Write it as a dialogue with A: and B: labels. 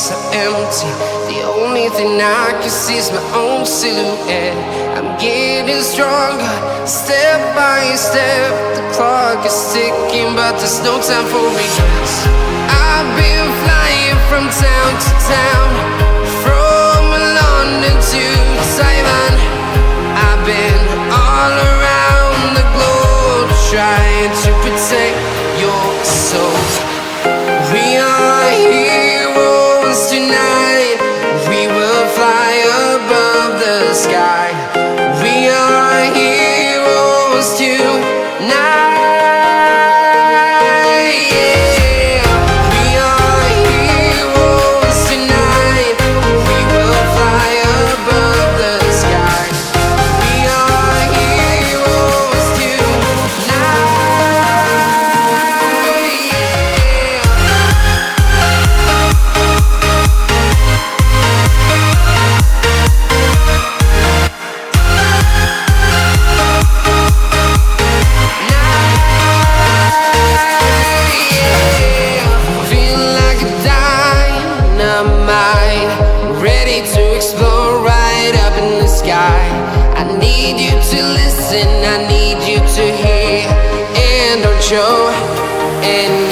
A: so empty. The only thing I can see is my own silhouette. I'm getting stronger, step by step. The clock is ticking, but there's no time for regrets. I've been flying from town to town, from London to Taiwan. I've been all around the globe, trying to protect your soul. We are heroes tonight. We will fly above the sky. We are heroes tonight. Yeah. We are heroes tonight. We will fly above the sky. We are heroes tonight. Ready to explore right up in the sky. I need you to listen, I need you to hear, and don't show. And